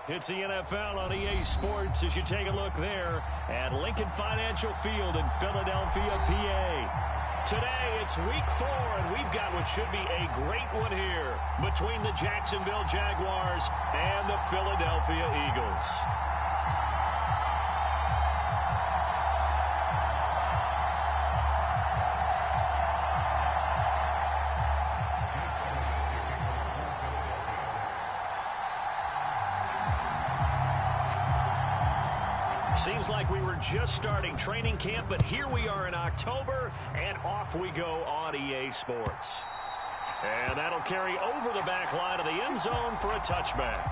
It's the NFL on EA Sports as you take a look there at Lincoln Financial Field in Philadelphia, PA. Today, it's week 4, and we've got what should be a great one here between the Jacksonville Jaguars and the Philadelphia Eagles. Seems like we were just starting training camp, but here we are in October, and off we go on EA Sports. And that'll carry over the back line of the end zone for a touchback.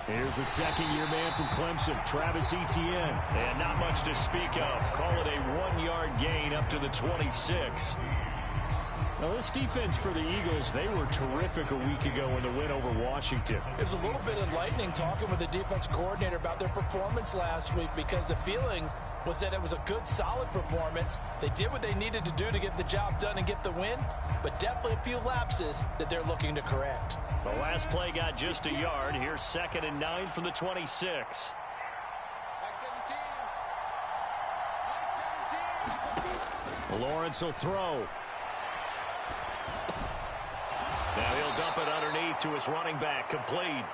Here's the second-year man from Clemson, Travis Etienne. And not much to speak of. Call it a 1-yard gain up to the 26. Now, this defense for the Eagles, they were terrific a week ago in the win over Washington. It was a little bit enlightening talking with the defense coordinator about their performance last week because the feeling was that it was a good, solid performance. They did what they needed to do to get the job done and get the win, but definitely a few lapses that they're looking to correct. The last play got just a yard. Here's 2nd and 9 from the 26. Lawrence will throw. Now he'll dump it underneath to his running back, complete.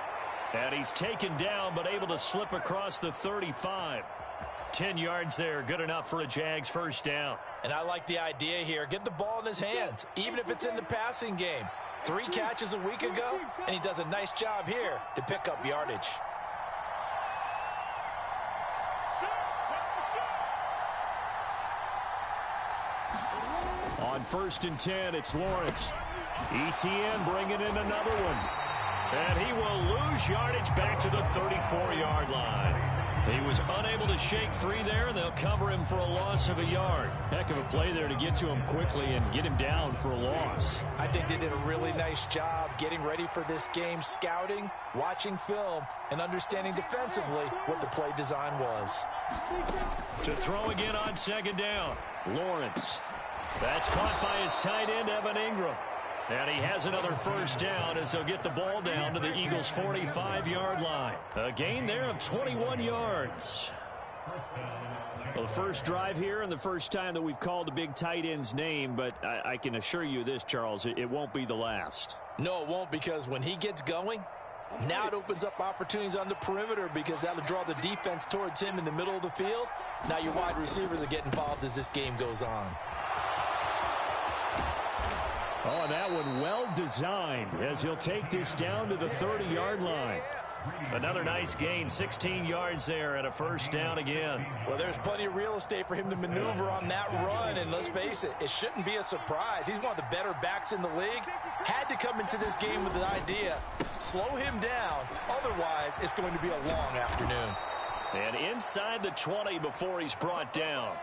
And he's taken down, but able to slip across the 35. 10 yards there, good enough for a Jags first down. And I like the idea here. Get the ball in his hands, even if it's in the passing game. 3 catches a week ago, and he does a nice job here to pick up yardage. On 1st and 10, it's Lawrence. Etienne bringing in another one. And he will lose yardage back to the 34-yard line. He was unable to shake free there, and they'll cover him for a loss of a yard. Heck of a play there to get to him quickly and get him down for a loss. I think they did a really nice job getting ready for this game, scouting, watching film, and understanding defensively what the play design was. To throw again on 2nd down, Lawrence. That's caught by his tight end, Evan Ingram. And he has another first down as they'll get the ball down to the Eagles' 45-yard line. A gain there of 21 yards. Well, the first drive here and the first time that we've called the big tight end's name, but I can assure you this, Charles, it won't be the last. No, it won't, because when he gets going, now it opens up opportunities on the perimeter because that'll draw the defense towards him in the middle of the field. Now your wide receivers are getting involved as this game goes on. Oh, that one well designed as he'll take this down to the 30-yard line. Another nice gain, 16 yards there and a first down again. Well, there's plenty of real estate for him to maneuver on that run, and let's face it, it shouldn't be a surprise. He's one of the better backs in the league. Had to come into this game with the idea, slow him down, otherwise it's going to be a long afternoon. And inside the 20 before he's brought down.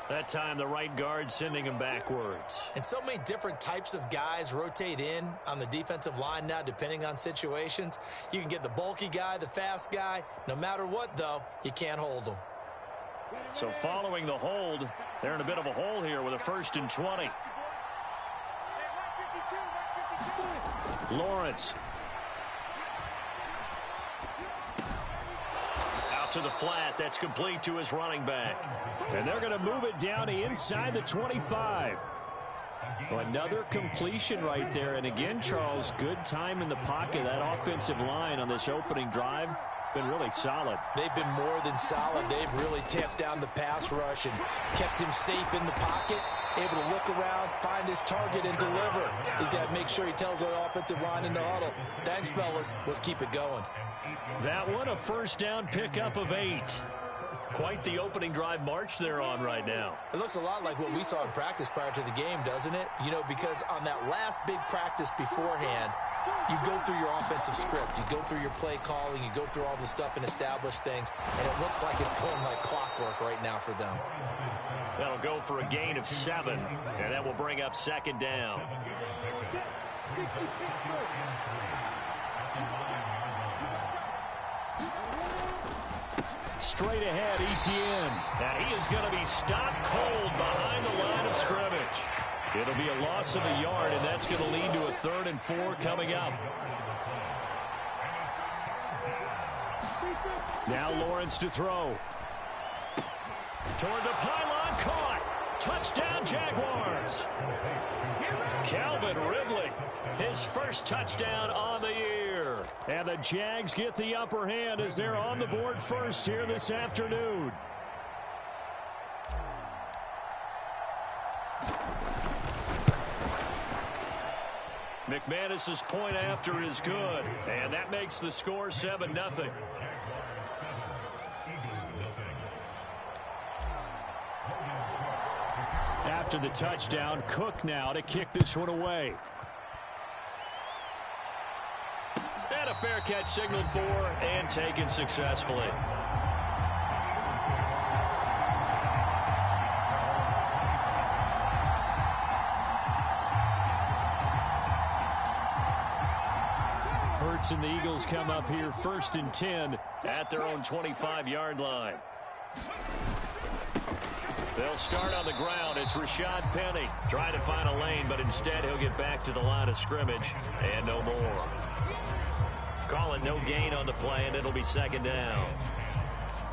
That time, the right guard sending him backwards. And so many different types of guys rotate in on the defensive line now, depending on situations. You can get the bulky guy, the fast guy. No matter what, though, you can't hold them. So following the hold, they're in a bit of a hole here with a 1st and 20. Lawrence. To the flat, that's complete to his running back. And they're going to move it down to inside the 25. Another completion right there. And again, Charles, good time in the pocket. That offensive line on this opening drive been really solid. They've been more than solid. They've really tamped down the pass rush and kept him safe in the pocket, able to look around, find his target, and deliver. He's got to make sure he tells the offensive line in the huddle, thanks, fellas. Let's keep it going. That one, a first down pickup of 8. Quite the opening drive march they're on right now. It looks a lot like what we saw in practice prior to the game, doesn't it? You know, because on that last big practice beforehand, you go through your offensive script. You go through your play calling. You go through all the stuff and establish things. And it looks like it's going like clockwork right now for them. That'll go for a gain of 7. And that will bring up 2nd down. Straight ahead, Etienne. And he is going to be stopped cold behind the line of scrimmage. It'll be a loss of a yard, and that's going to lead to a 3rd and 4 coming up. Now Lawrence to throw. Toward the pylon, caught. Touchdown, Jaguars. Calvin Ridley, his first touchdown on the year. And the Jags get the upper hand as they're on the board first here this afternoon. McManus's point after is good, and that makes the score 7-0. After the touchdown, Cook now to kick this one away. And a fair catch signaled for and taken successfully. Hurts and the Eagles come up here 1st and 10 at their own 25-yard line. They'll start on the ground. It's Rashad Penny trying to find a lane, but instead he'll get back to the line of scrimmage and no more. Call it no gain on the play, and it'll be 2nd down.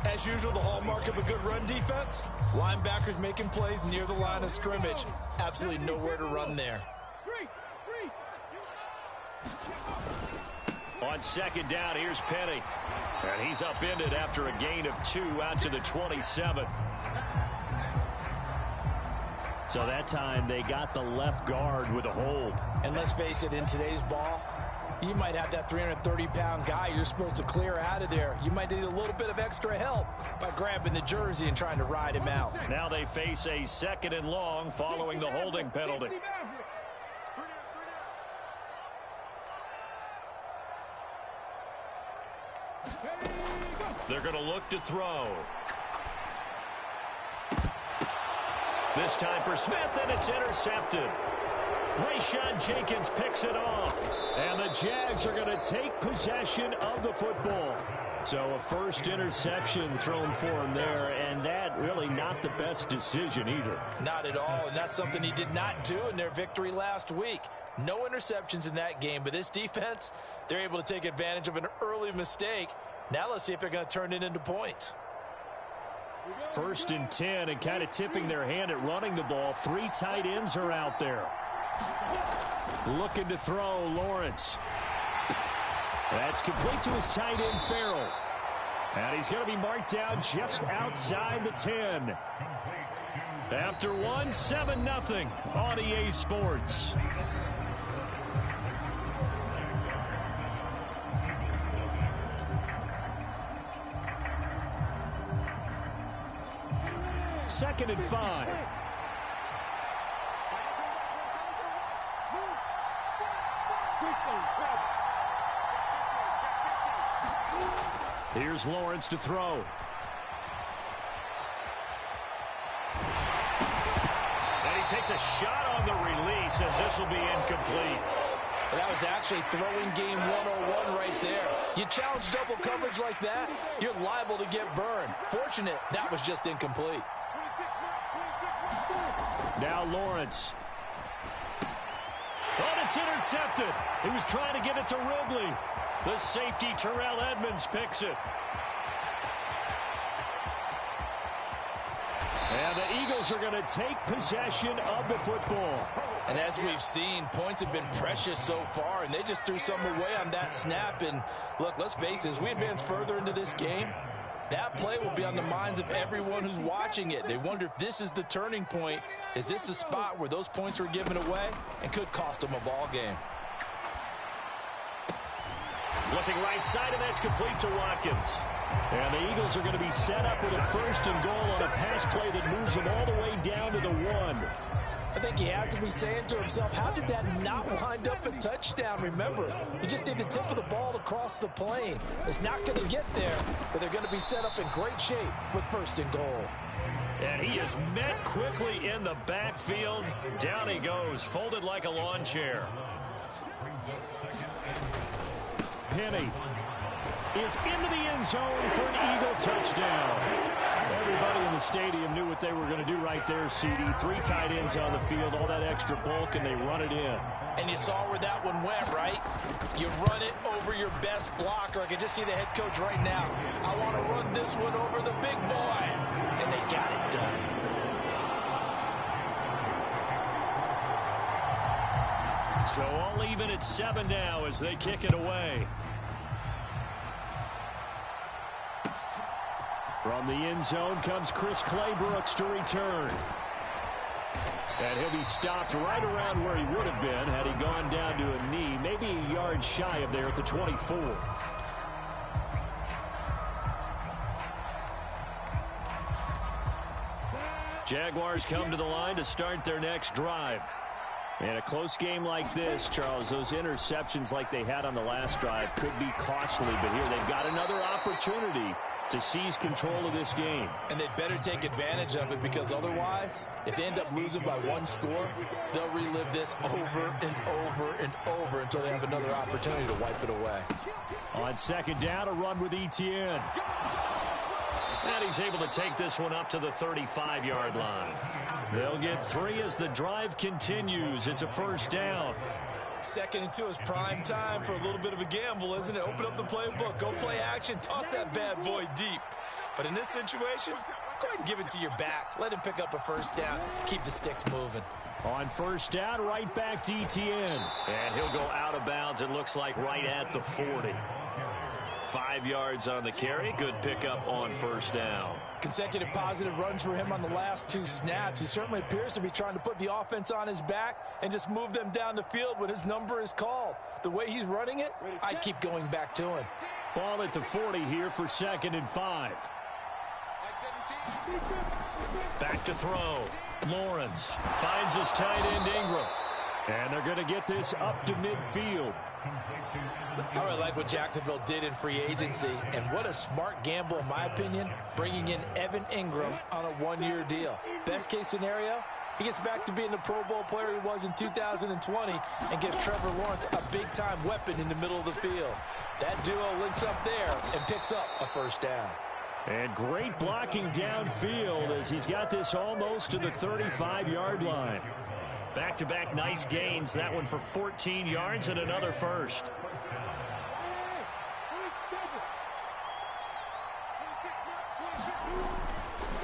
As usual, the hallmark of a good run defense, linebackers making plays near the line of scrimmage. Absolutely nowhere to run there. On 2nd down, here's Penny. And he's upended after a gain of 2 out to the 27. So that time they got the left guard with a hold. And let's face it, in today's ball, you might have that 330-pound guy you're supposed to clear out of there. You might need a little bit of extra help by grabbing the jersey and trying to ride him out. Now they face a 2nd and long following the holding penalty. They're going to look to throw. This time for Smith, and it's intercepted. Rayshawn Jenkins picks it off. And the Jags are going to take possession of the football. So a first interception thrown for him there, and that really not the best decision either. Not at all, and that's something he did not do in their victory last week. No interceptions in that game, but this defense, they're able to take advantage of an early mistake. Now let's see if they're going to turn it into points. 1st and 10, and kind of tipping their hand at running the ball. 3 tight ends are out there. Looking to throw, Lawrence. That's complete to his tight end, Farrell. And he's going to be marked down just outside the 10. After 1, 7-0 on EA Sports. Second and 5. Here's Lawrence to throw. And he takes a shot on the release as this will be incomplete. Well, that was actually throwing game 101 right there. You challenge double coverage like that, you're liable to get burned. Fortunate, that was just incomplete. Now Lawrence. Oh, it's intercepted. He was trying to get it to Ridley. The safety, Terrell Edmonds, picks it. And the Eagles are going to take possession of the football. And as we've seen, points have been precious so far, and they just threw some away on that snap. And look, let's face it, as we advance further into this game, that play will be on the minds of everyone who's watching it. They wonder if this is the turning point. Is this the spot where those points are given away and could cost them a ball game? Looking right side, and that's complete to Watkins. And the Eagles are going to be set up with a 1st and goal on a pass play that moves them all the way down to the 1. I think he has to be saying to himself, how did that not wind up a touchdown? Remember, you just need the tip of the ball to cross the plane. It's not going to get there, but they're going to be set up in great shape with 1st and goal. And he is met quickly in the backfield. Down he goes, folded like a lawn chair. Penny is into the end zone for an Eagle touchdown. Everybody in the stadium knew what they were going to do right there, CD. 3 tight ends on the field, all that extra bulk, and they run it in. And you saw where that one went, right? You run it over your best blocker. I can just see the head coach right now. I want to run this one over the big boy. And they got it done. So all even at 7 now as they kick it away. From the end zone comes Chris Claybrooks to return. And he'll be stopped right around where he would have been had he gone down to a knee, maybe a yard shy of there at the 24. Jaguars come to the line to start their next drive. And a close game like this, Charles, those interceptions like they had on the last drive could be costly. But here they've got another opportunity to seize control of this game. And they'd better take advantage of it, because otherwise, if they end up losing by 1 score, they'll relive this over and over and over until they have another opportunity to wipe it away. On second down, a run with Etienne. And he's able to take this one up to the 35-yard line. They'll get 3 as the drive continues. It's a first down. 2nd and 2 is prime time for a little bit of a gamble, isn't it? Open up the playbook, go play action, toss that bad boy deep. But in this situation, go ahead and give it to your back. Let him pick up a first down. Keep the sticks moving. On first down, right back to Etienne. And he'll go out of bounds, it looks like, right at the 40. 5 yards on the carry. Good pickup on first down. Consecutive positive runs for him on the last 2 snaps. He certainly appears to be trying to put the offense on his back and just move them down the field when his number is called. The way he's running it, I'd keep going back to him. Ball at the 40 here for 2nd and 5. Back to throw. Lawrence finds his tight end Ingram. And they're going to get this up to midfield. I really like what Jacksonville did in free agency, and what a smart gamble, in my opinion, bringing in Evan Ingram on a 1-year deal. Best case scenario, he gets back to being the Pro Bowl player he was in 2020 and gives Trevor Lawrence a big-time weapon in the middle of the field. That duo links up there and picks up a first down. And great blocking downfield as he's got this almost to the 35-yard line. Back-to-back nice gains. That one for 14 yards and another first.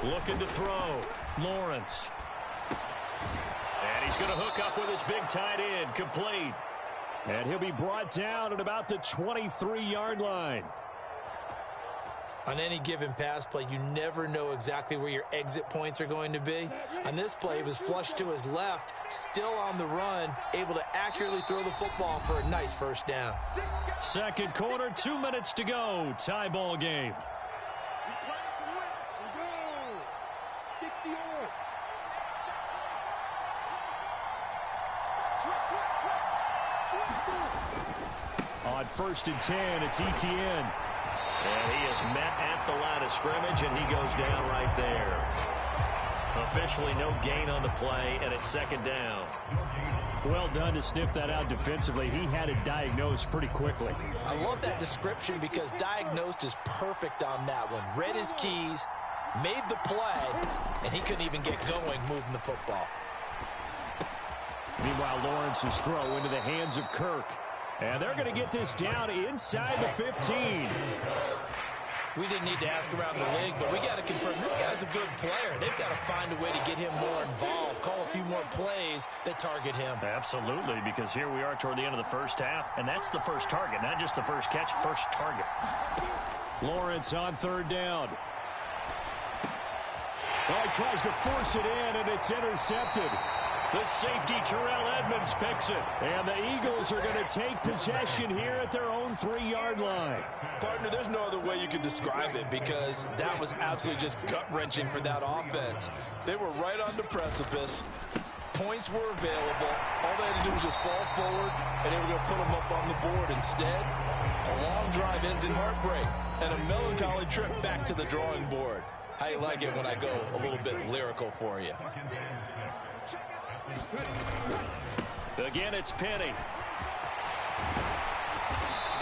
Looking to throw. Lawrence. And he's going to hook up with his big tight end. Complete. And he'll be brought down at about the 23-yard line. On any given pass play, you never know exactly where your exit points are going to be. On this play, he was flushed to his left, still on the run, able to accurately throw the football for a nice first down. Second quarter, 2 minutes to go. Tie ball game. On 1st and 10, it's Etienne. And he is met at the line of scrimmage, and he goes down right there. Officially no gain on the play, and it's 2nd down. Well done to sniff that out defensively. He had it diagnosed pretty quickly. I love that description because diagnosed is perfect on that one. Read his keys, made the play, and he couldn't even get going moving the football. Meanwhile, Lawrence's throw into the hands of Kirk. And they're going to get this down inside the 15. We didn't need to ask around the league, but we got to confirm this guy's a good player. They've got to find a way to get him more involved, call a few more plays that target him. Absolutely, because here we are toward the end of the first half, and that's the first target, not just the first catch, first target. Lawrence on 3rd down. Well, he tries to force it in, and it's intercepted. The safety, Terrell Edmonds, picks it. And the Eagles are going to take possession here at their own 3-yard line. Partner, there's no other way you could describe it because that was absolutely just gut-wrenching for that offense. They were right on the precipice. Points were available. All they had to do was just fall forward, and they were going to put them up on the board. Instead, a long drive ends in heartbreak and a melancholy trip back to the drawing board. I like it when I go a little bit lyrical for you. Again, it's Penny.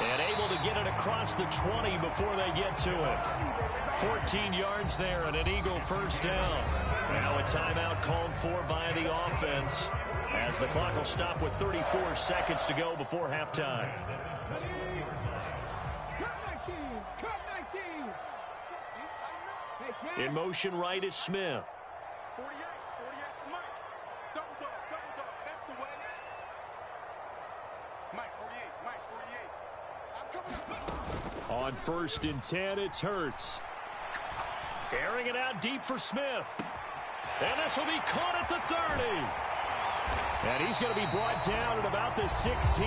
And able to get it across the 20 before they get to it. 14 yards there and an Eagle first down. Now a timeout called for by the offense, as the clock will stop with 34 seconds to go before halftime. In motion right is Smith. 48, Mike. Double dog, that's the way. Mike, 48. I'm coming up. On 1st and 10, it's Hurts. Airing it out deep for Smith. And this will be caught at the 30. And he's going to be brought down at about the 16.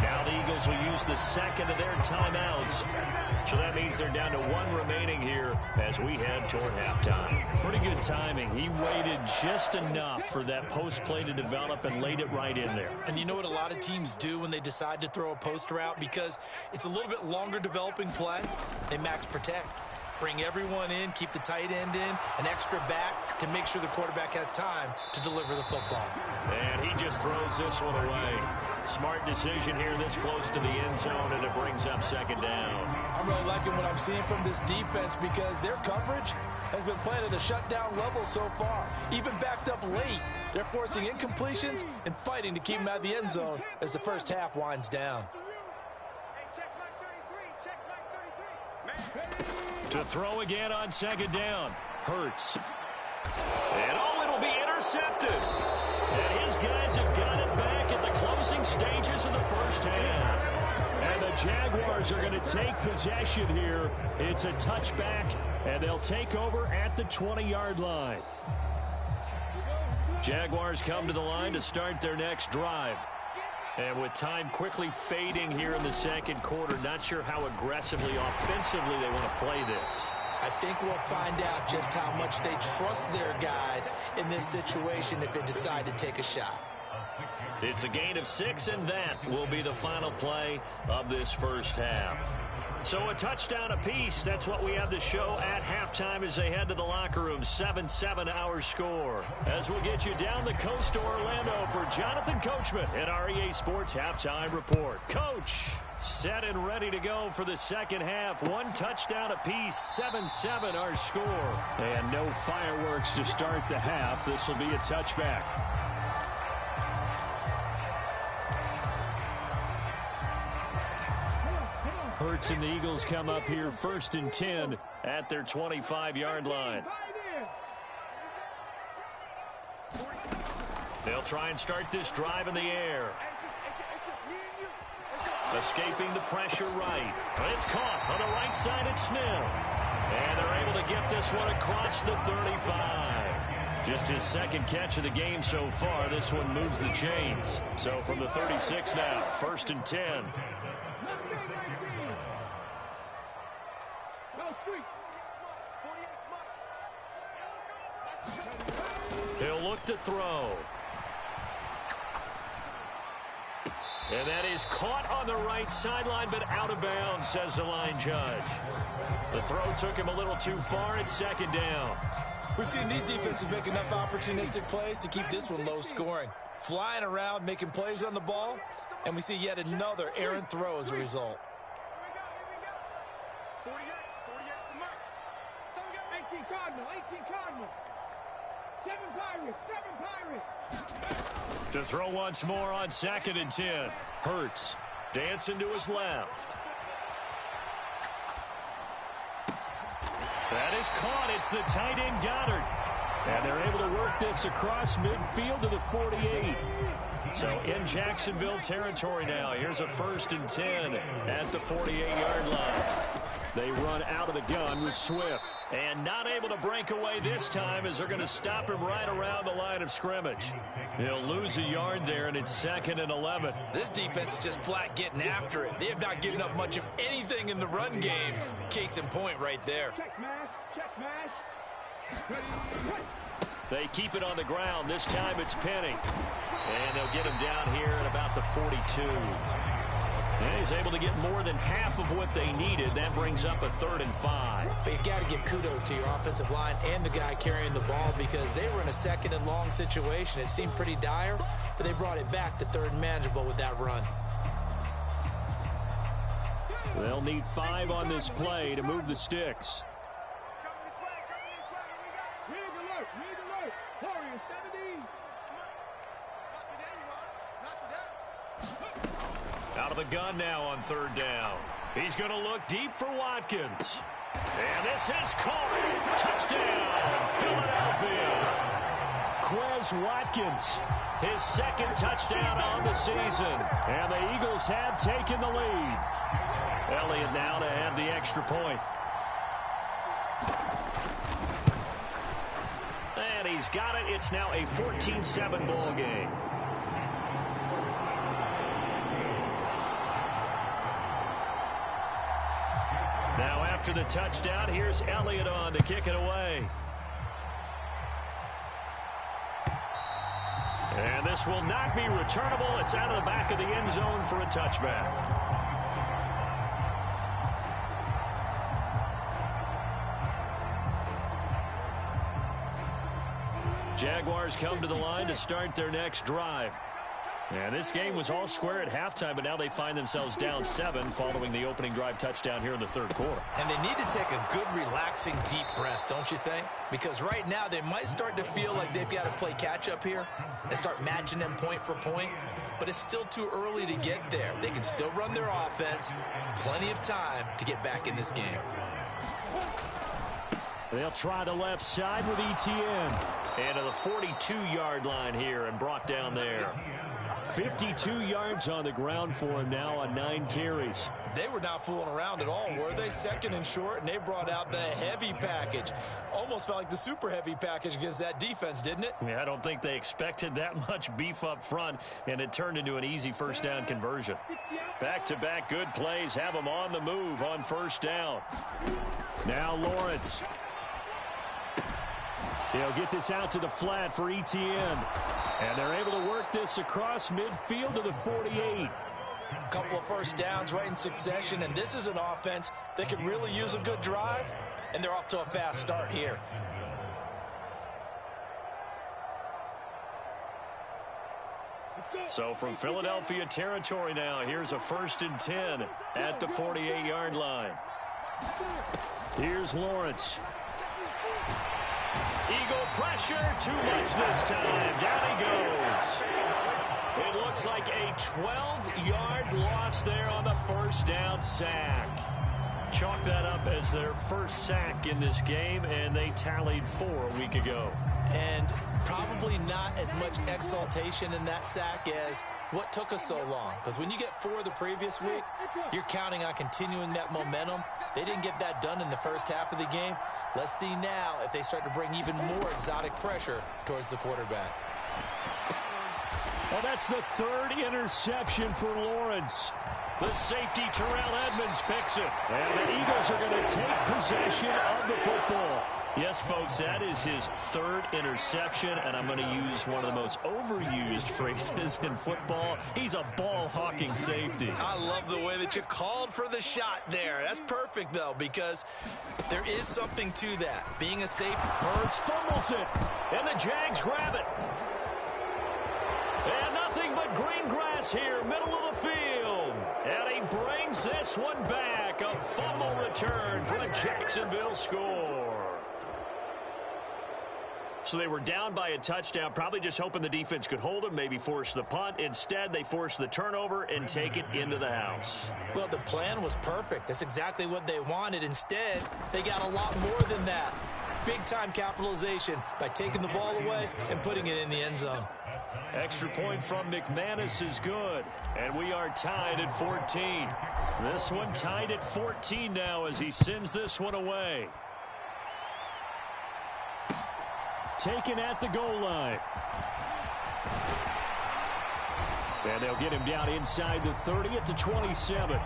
Now the Eagles will use the second of their timeouts. So that means they're down to 1 remaining here as we head toward halftime. Pretty good timing. He waited just enough for that post play to develop and laid it right in there. And you know what a lot of teams do when they decide to throw a post route? Because it's a little bit longer developing play, they max protect. Bring everyone in, keep the tight end in, an extra back to make sure the quarterback has time to deliver the football. And he just throws this one away. Smart decision here this close to the end zone, and it brings up second down. I'm really liking what I'm seeing from this defense because their coverage has been playing at a shutdown level so far. Even backed up late, they're forcing incompletions and fighting to keep them out of the end zone as the first half winds down. To throw again on second down. Hurts. And it'll be intercepted. And his guys have got it back at the closing stages of the first half. And the Jaguars are going to take possession here. It's a touchback, and they'll take over at the 20-yard line. Jaguars come to the line to start their next drive. And with time quickly fading here in the second quarter, not sure how aggressively, offensively they want to play this. I think we'll find out just how much they trust their guys in this situation if they decide to take a shot. It's a gain of 6, and that will be the final play of this first half. So a touchdown apiece. That's what we have the show at halftime as they head to the locker room. 7-7 our score. As we'll get you down the coast to Orlando for Jonathan Coachman at our EA Sports Halftime Report. Coach, set and ready to go for the second half. 1 touchdown apiece. 7-7 our score. And no fireworks to start the half. This will be a touchback. Hurts and the Eagles come up here 1st and 10 at their 25-yard line. They'll try and start this drive in the air. Escaping the pressure right. But it's caught on the right side at Smith. And they're able to get this one across the 35. Just his second catch of the game so far. This one moves the chains. So from the 36 now, 1st and 10. He'll look to throw. And that is caught on the right sideline, but out of bounds, says the line judge. The throw took him a little too far at second down. We've seen these defenses make enough opportunistic plays to keep this one low scoring. Flying around, making plays on the ball, and we see yet another errant throw as a result. 48 to Mike. 18 Cardinal. 7 Pirates. To throw once more on 2nd and 10. Hurts dancing to his left. That is caught. It's the tight end Goddard. And they're able to work this across midfield to the 48. So in Jacksonville territory now. Here's a 1st and 10 at the 48-yard line. They run out of the gun with Swift. And not able to break away this time as they're going to stop him right around the line of scrimmage. He'll lose a yard there, and it's 2nd and 11. This defense is just flat getting after it. They have not given up much of anything in the run game. Case in point right there. Check smash. They keep it on the ground. This time it's Penny. And they'll get him down here at about the 42. And he's able to get more than half of what they needed. That brings up a 3rd and 5. But you got to give kudos to your offensive line and the guy carrying the ball because they were in a 2nd and long situation. It seemed pretty dire, but they brought it back to 3rd and manageable with that run. They'll need 5 on this play to move the sticks. Out of the gun now on 3rd down. He's going to look deep for Watkins. And this is caught. Touchdown, Philadelphia. Quez Watkins, his 2nd touchdown on the season. And the Eagles have taken the lead. Elliott now to have the extra point. And he's got it. It's now a 14-7 ball game. Now after the touchdown, here's Elliott on to kick it away. And this will not be returnable. It's out of the back of the end zone for a touchback. Jaguars come to the line to start their next drive. And this game was all square at halftime, but now they find themselves down 7 following the opening drive touchdown here in the 3rd quarter. And they need to take a good, relaxing, deep breath, don't you think? Because right now they might start to feel like they've got to play catch-up here and start matching them point for point. But it's still too early to get there. They can still run their offense. Plenty of time to get back in this game. They'll try the left side with Etienne. And to the 42-yard line here and brought down there. 52 yards on the ground for him now on 9 carries. They were not fooling around at all, were they? 2nd and short, and they brought out the heavy package. Almost felt like the super heavy package against that defense, didn't it? Yeah, I don't think they expected that much beef up front, and it turned into an easy 1st down conversion. Back-to-back good plays have them on the move on 1st down. Now Lawrence. He'll get this out to the flat for Etienne. And they're able to work this across midfield to the 48. A couple of 1st downs right in succession, and this is an offense that could really use a good drive, and they're off to a fast start here. So from Philadelphia territory now, here's a 1st and 10 at the 48-yard line. Here's Lawrence. Eagle pressure, too much this time. Down he goes. It looks like a 12-yard loss there on the 1st down sack. Chalk that up as their 1st sack in this game, and they tallied 4 a week ago. And probably not as much exaltation in that sack as what took us so long. Because when you get 4 the previous week, you're counting on continuing that momentum. They didn't get that done in the 1st half of the game. Let's see now if they start to bring even more exotic pressure towards the quarterback. Well, that's the 3rd interception for Lawrence. The safety, Terrell Edmonds, picks it. And the Eagles are going to take possession of the football. Yes, folks, that is his 3rd interception, and I'm going to use one of the most overused phrases in football. He's a ball-hawking safety. I love the way that you called for the shot there. That's perfect, though, because there is something to that. Being a safety. Hurts fumbles it, and the Jags grab it. And nothing but green grass here, middle of the field. And he brings this one back. A fumble return for the Jacksonville score. So they were down by a touchdown, probably just hoping the defense could hold them, maybe force the punt. Instead, they force the turnover and take it into the house. Well, the plan was perfect. That's exactly what they wanted. Instead, they got a lot more than that. Big-time capitalization by taking the ball away and putting it in the end zone. Extra point from McManus is good, and we are tied at 14. This one tied at 14 now as he sends this one away. Taken at the goal line. And they'll get him down inside the 30 at the 27.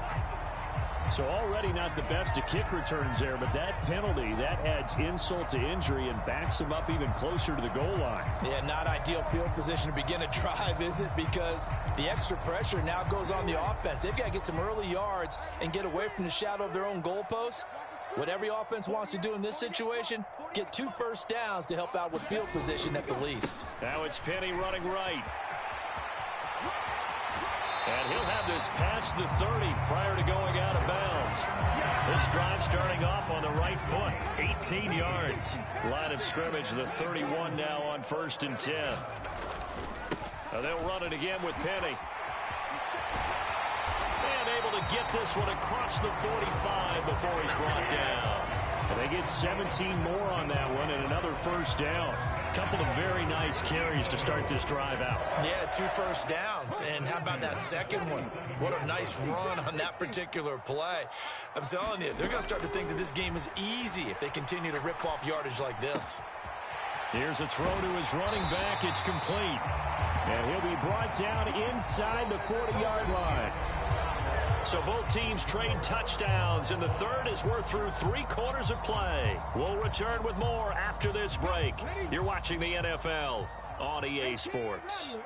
So already not the best of kick returns there, but that penalty, that adds insult to injury and backs him up even closer to the goal line. Yeah, not ideal field position to begin a drive, is it? Because the extra pressure now goes on the offense. They've got to get some early yards and get away from the shadow of their own goalposts. What every offense wants to do in this situation, get 2 first downs to help out with field position at the least. Now it's Penny running right. And he'll have this past the 30 prior to going out of bounds. This drive starting off on the right foot. 18 yards. Line of scrimmage, the 31 now on 1st and 10. Now they'll run it again with Penny. And able to get this one across the 45 before he's brought down. And they get 17 more on that one and another 1st down. Couple of very nice carries to start this drive out. Yeah, 2 first downs. And how about that second one? What a nice run on that particular play. I'm telling you, they're going to start to think that this game is easy if they continue to rip off yardage like this. Here's a throw to his running back. It's complete. And he'll be brought down inside the 40-yard line. So both teams trade touchdowns, and the third as we're through 3 quarters of play. We'll return with more after this break. You're watching the NFL on EA Sports.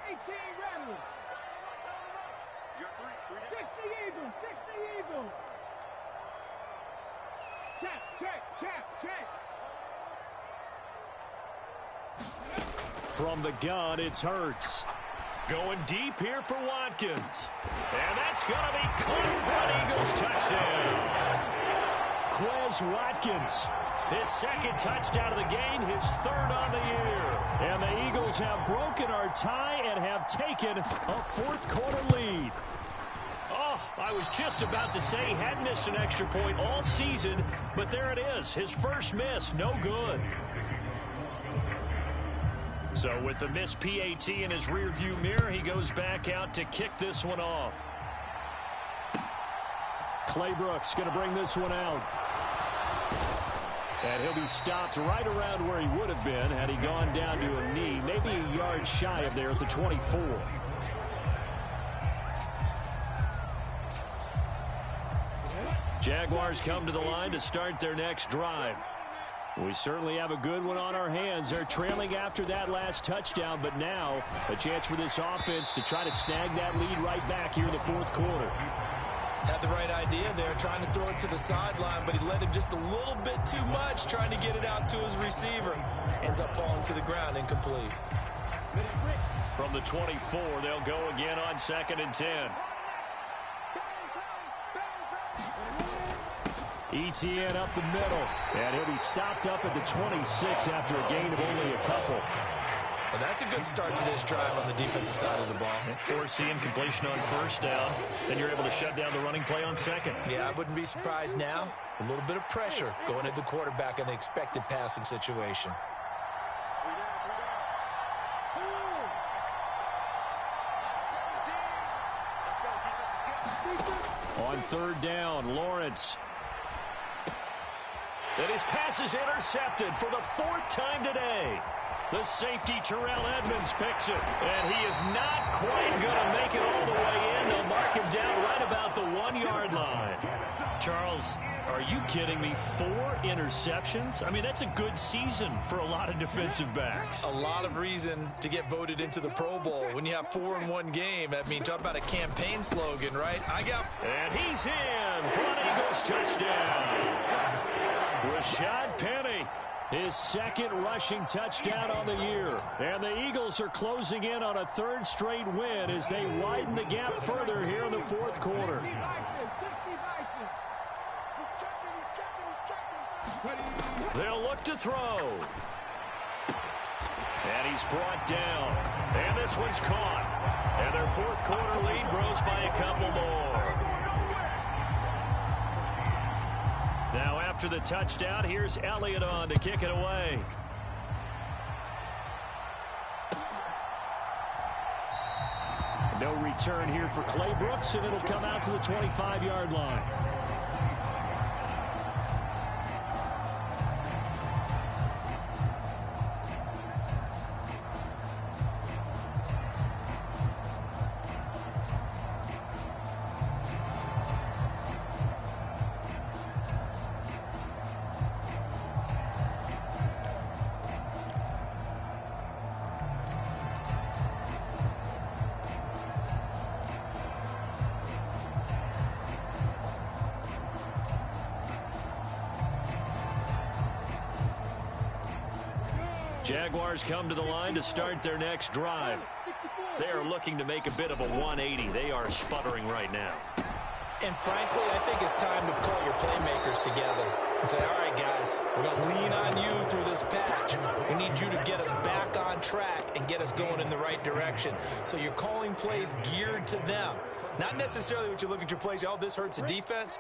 From the gun, it's Hurts. Going deep here for Watkins. And that's going to be caught for an Eagles touchdown. Quez Watkins, his 2nd touchdown of the game, his 3rd on the year. And the Eagles have broken our tie and have taken a 4th quarter lead. Oh, I was just about to say he hadn't missed an extra point all season, but there it is, his first miss, no good. So with the missed PAT in his rearview mirror, he goes back out to kick this one off. Clay Brooks going to bring this one out. And he'll be stopped right around where he would have been had he gone down to a knee, maybe a yard shy of there at the 24. Jaguars come to the line to start their next drive. We certainly have a good one on our hands. They're trailing after that last touchdown, but now a chance for this offense to try to snag that lead right back here in the 4th quarter. Had the right idea there, trying to throw it to the sideline, but he led him just a little bit too much, trying to get it out to his receiver. Ends up falling to the ground, incomplete. From the 24, they'll go again on 2nd and 10. ETN up the middle, and he'll be stopped up at the 26 after a gain of only a couple. Well, that's a good start to this drive on the defensive side of the ball. Forcing completion on 1st down, then you're able to shut down the running play on 2nd. Yeah, I wouldn't be surprised now. A little bit of pressure going at the quarterback in an expected passing situation. On 3rd down, Lawrence. And his pass is intercepted for the 4th time today. The safety, Terrell Edmonds, picks it. And he is not quite going to make it all the way in. They'll mark him down right about the 1-yard line. Charles, are you kidding me? 4 interceptions? I mean, that's a good season for a lot of defensive backs. A lot of reason to get voted into the Pro Bowl. When you have 4 in one game, that means talk about a campaign slogan, right? And he's in for an Eagles touchdown. Rashad Penny, his 2nd rushing touchdown on the year. And the Eagles are closing in on a 3rd straight win as they widen the gap further here in the 4th quarter. They'll look to throw. And he's brought down. And this one's caught. And their 4th quarter lead grows by a couple more. Now after the touchdown, here's Elliott on to kick it away. No return here for Clay Brooks, and it'll come out to the 25-yard line. Jaguars come to the line to start their next drive. They are looking to make a bit of a 180. They are sputtering right now. And frankly, I think it's time to call your playmakers together and say, all right, guys, we're going to lean on you through this patch. We need you to get us back on track and get us going in the right direction. So you're calling plays geared to them. Not necessarily what you look at your plays, oh, this hurts the defense.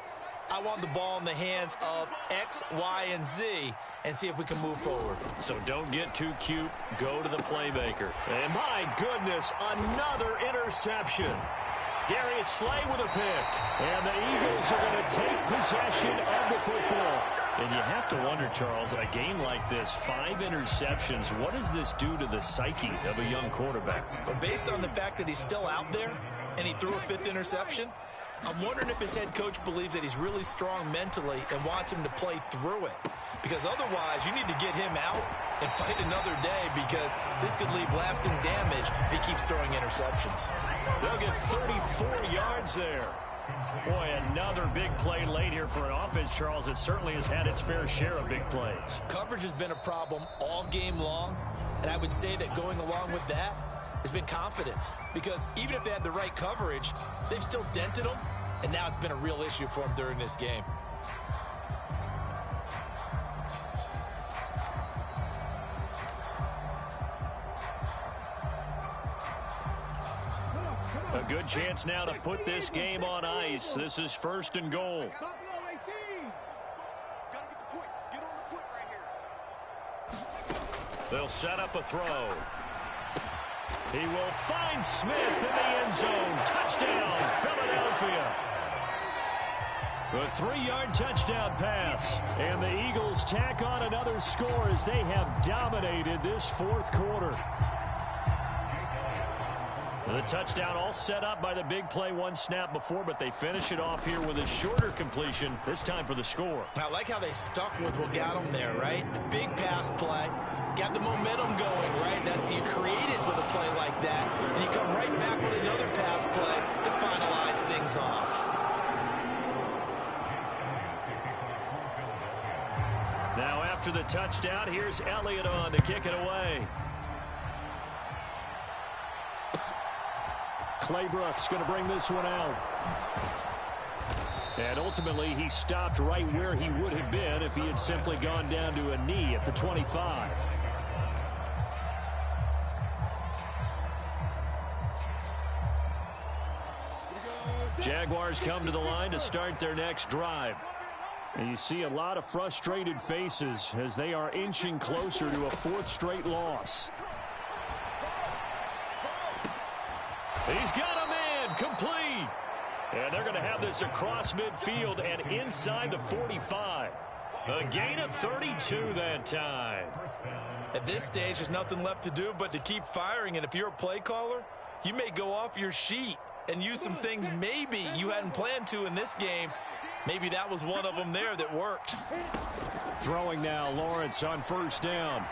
I want the ball in the hands of X, Y, and Z and see if we can move forward. So don't get too cute. Go to the playmaker. And my goodness, another interception. Darius Slay with a pick. And the Eagles are going to take possession of the football. And you have to wonder, Charles, in a game like this, 5 interceptions, what does this do to the psyche of a young quarterback? But based on the fact that he's still out there and he threw a 5th interception, I'm wondering if his head coach believes that he's really strong mentally and wants him to play through it. Because otherwise, you need to get him out and fight another day, because this could leave lasting damage if he keeps throwing interceptions. They'll get 34 yards there. Boy, another big play late here for an offense, Charles. It certainly has had its fair share of big plays. Coverage has been a problem all game long, and I would say that going along with that has been confidence. Because even if they had the right coverage, they've still dented them, and now it's been a real issue for them during this game. A good chance now to put this game on ice. This is 1st and goal. Gotta get the point. Get on the point right here. They'll set up a throw. He will find Smith in the end zone. Touchdown, Philadelphia. The 3-yard touchdown pass. And the Eagles tack on another score as they have dominated this 4th quarter. The touchdown all set up by the big play 1 snap before, but they finish it off here with a shorter completion, this time for the score. I like how they stuck with what got them there, right? The big pass play, got the momentum going, right? That's you create it with a play like that, and you come right back with another pass play to finalize things off. Now after the touchdown, here's Elliott on to kick it away. Clay Brooks going to bring this one out. And ultimately, he stopped right where he would have been if he had simply gone down to a knee at the 25. Jaguars come to the line to start their next drive. And you see a lot of frustrated faces as they are inching closer to a 4th straight loss. He's got a man, complete. And they're going to have this across midfield and inside the 45. A gain of 32 that time. At this stage, there's nothing left to do but to keep firing. And if you're a play caller, you may go off your sheet and use some things maybe you hadn't planned to in this game. Maybe that was one of them there that worked. Throwing now, Lawrence on 1st down.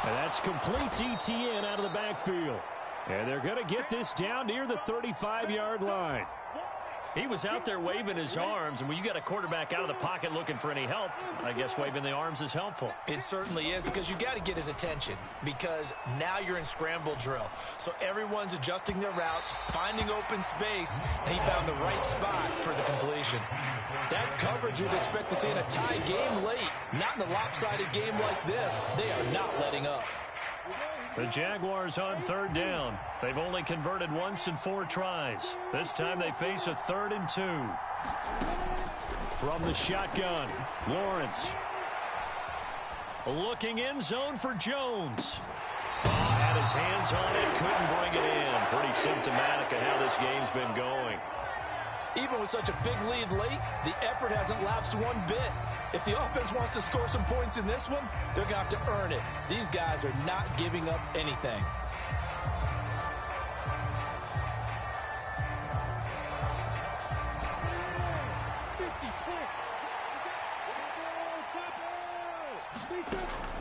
And that's complete to Etienne out of the backfield. And they're going to get this down near the 35-yard line. He was out there waving his arms, and when you got a quarterback out of the pocket looking for any help, I guess waving the arms is helpful. It certainly is, because you got to get his attention, because now you're in scramble drill. So everyone's adjusting their routes, finding open space, and he found the right spot for the completion. That's coverage you'd expect to see in a tie game late. Not in a lopsided game like this. They are not letting up. The Jaguars on 3rd down. They've only converted once in 4 tries. This time they face a 3rd and 2. From the shotgun, Lawrence. Looking end zone for Jones. Had his hands on it, couldn't bring it in. Pretty symptomatic of how this game's been going. Even with such a big lead late, the effort hasn't lapsed one bit. If the offense wants to score some points in this one, they're going to have to earn it. These guys are not giving up anything.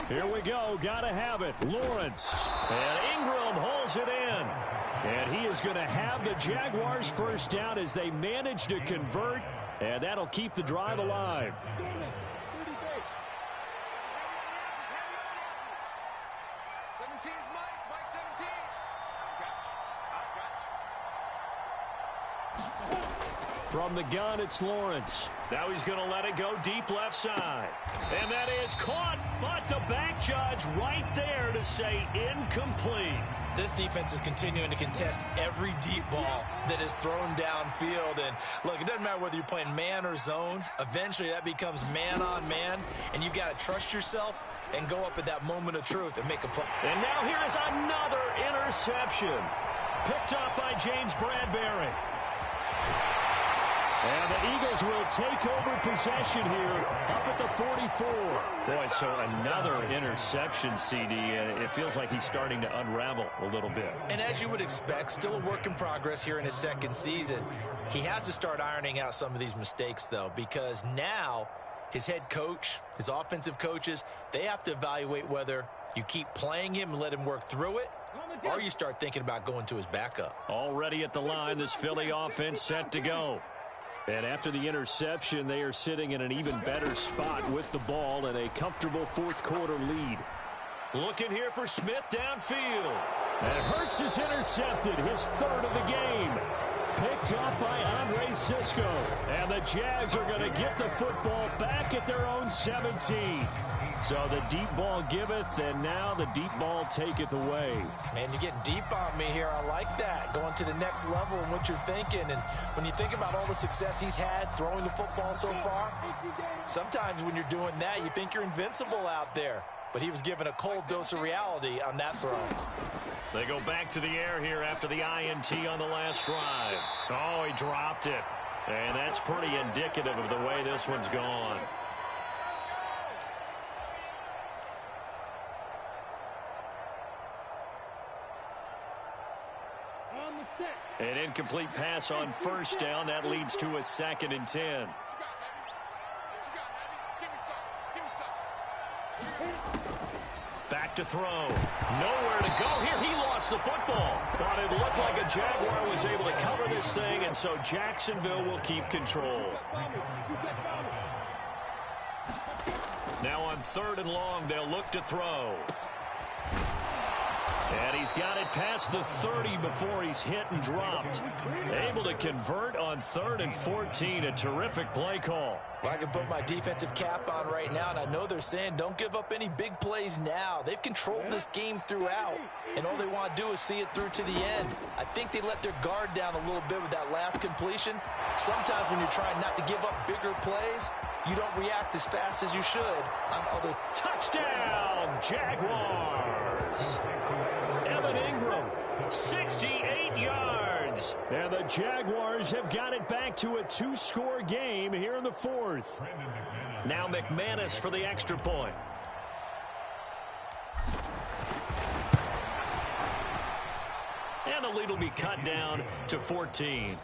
Here we go. Got to have it. Lawrence. And Ingram holds it in. And he is going to have the Jaguars 1st down as they manage to convert. And that'll keep the drive alive. From the gun, it's Lawrence. Now he's going to let it go deep left side. And that is caught, but the back judge right there to say incomplete. This defense is continuing to contest every deep ball that is thrown downfield. And, look, it doesn't matter whether you're playing man or zone. Eventually, that becomes man on man, and you've got to trust yourself and go up at that moment of truth and make a play. And now here is another interception. Picked up by James Bradbury. And the Eagles will take over possession here up at the 44. Boy, so another interception, CD. It feels like he's starting to unravel a little bit. And as you would expect, still a work in progress here in his second season. He has to start ironing out some of these mistakes, though, because now his head coach, his offensive coaches, they have to evaluate whether you keep playing him and let him work through it, or you start thinking about going to his backup. Already at the line, this Philly offense set to go. And after the interception, they are sitting in an even better spot with the ball and a comfortable fourth quarter lead. Looking here for Smith downfield. And Hurts is intercepted, his third of the game. Picked off by Andre Cisco. And the Jags are going to get the football back at their own 17. So the deep ball giveth, and now the deep ball taketh away. Man, you're getting deep on me here. I like that. Going to the next level in what you're thinking. And when you think about all the success he's had throwing the football so far, sometimes when you're doing that, you think you're invincible out there. But he was given a cold dose of reality on that throw. They go back to the air here after the INT on the last drive. Oh, he dropped it. And that's pretty indicative of the way this one's gone. An incomplete pass on first down. That leads to a 2nd and 10. Back to throw. Nowhere to go here. He lost the football. But it looked like a Jaguar was able to cover this thing, and so Jacksonville will keep control. Now on 3rd and long, they'll look to throw. And he's got it past the 30 before he's hit and dropped. Able to convert on 3rd and 14. A terrific play call. Well, I can put my defensive cap on right now, and I know they're saying don't give up any big plays now. They've controlled this game throughout, and all they want to do is see it through to the end. I think they let their guard down a little bit with that last completion. Sometimes when you're trying not to give up bigger plays, you don't react as fast as you should on other. Touchdown, Jaguars! Evan Ingram, 68 yards. And the Jaguars have got it back to a 2-score game here in the 4th. Now McManus for the extra point. And the lead will be cut down to 14.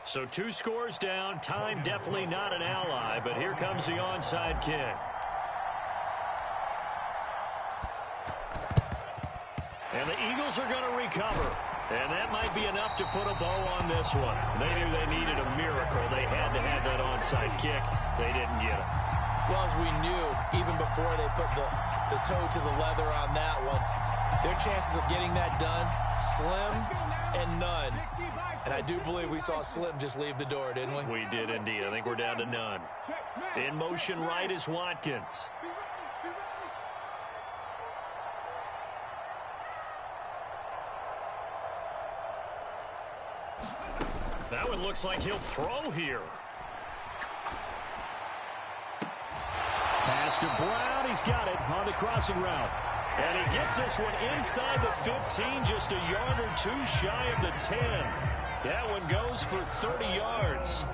So 2 scores down. Time definitely not an ally, but here comes the onside kick. And the Eagles are going to recover. And that might be enough to put a bow on this one. They knew they needed a miracle. They had to have that onside kick. They didn't get it. Well, as we knew, even before they put the toe to the leather on that one, their chances of getting that done, slim and none. And I do believe we saw Slim just leave the door, didn't we? We did indeed. I think we're down to none. In motion right is Watkins. That one looks like he'll throw here. Pass to Brown. He's got it on the crossing route. And he gets this one inside the 15, just a yard or two shy of the 10. That one goes for 30 yards.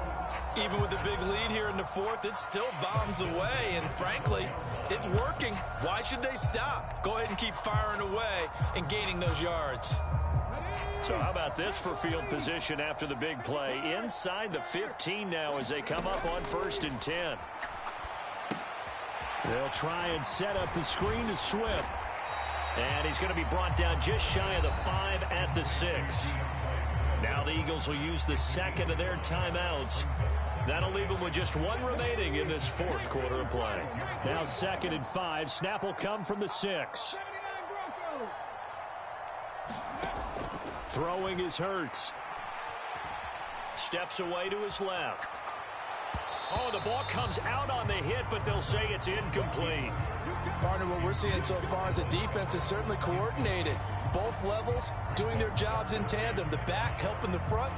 Even with the big lead here in the 4th, it still bombs away. And frankly, it's working. Why should they stop? Go ahead and keep firing away and gaining those yards. So how about this for field position after the big play? Inside the 15 now as they come up on 1st and 10. They'll try and set up the screen to Swift. And he's going to be brought down just shy of the 5 at the 6. Now the Eagles will use the second of their timeouts. That'll leave him with just one remaining in this fourth quarter of play. Now 2nd and 5. Snap will come from the 6. Throwing is Hurts. Steps away to his left. Oh, the ball comes out on the hit, but they'll say it's incomplete. Partner, what we're seeing so far is the defense is certainly coordinated. Both levels doing their jobs in tandem. The back helping the front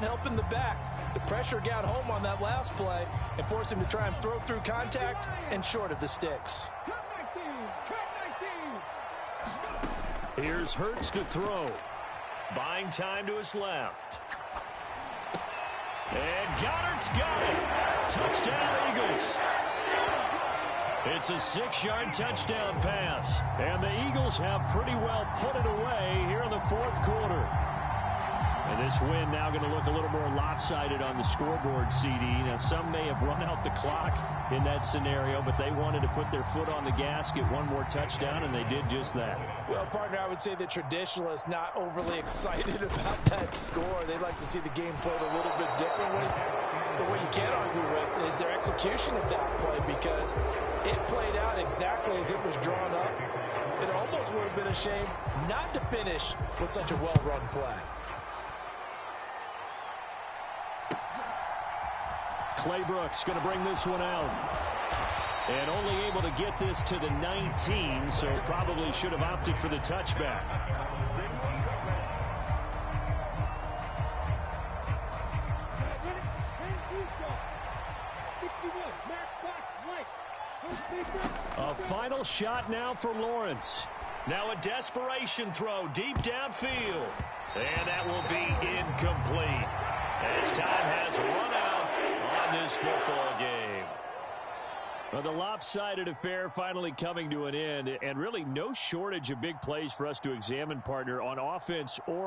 helping the back. The pressure got home on that last play and forced him to try and throw through contact and short of the sticks. Here's Hurts to throw. Buying time to his left. And Goddard's got it. Touchdown, Eagles. It's a 6-yard touchdown pass. And the Eagles have pretty well put it away here in the fourth quarter. And this win now going to look a little more lopsided on the scoreboard, CD. Now, some may have run out the clock in that scenario, but they wanted to put their foot on the gas, get one more touchdown, and they did just that. Well, partner, I would say the traditionalists not overly excited about that score. They'd like to see the game played a little bit differently. But what you can't argue with is their execution of that play, because it played out exactly as it was drawn up. It almost would have been a shame not to finish with such a well-run play. Claybrooks going to bring this one out. And only able to get this to the 19, so probably should have opted for the touchback. A final shot now for Lawrence. Now a desperation throw deep downfield. And that will be incomplete, as time has run out on this football game. Well, the lopsided affair finally coming to an end, and really no shortage of big plays for us to examine, partner, on offense or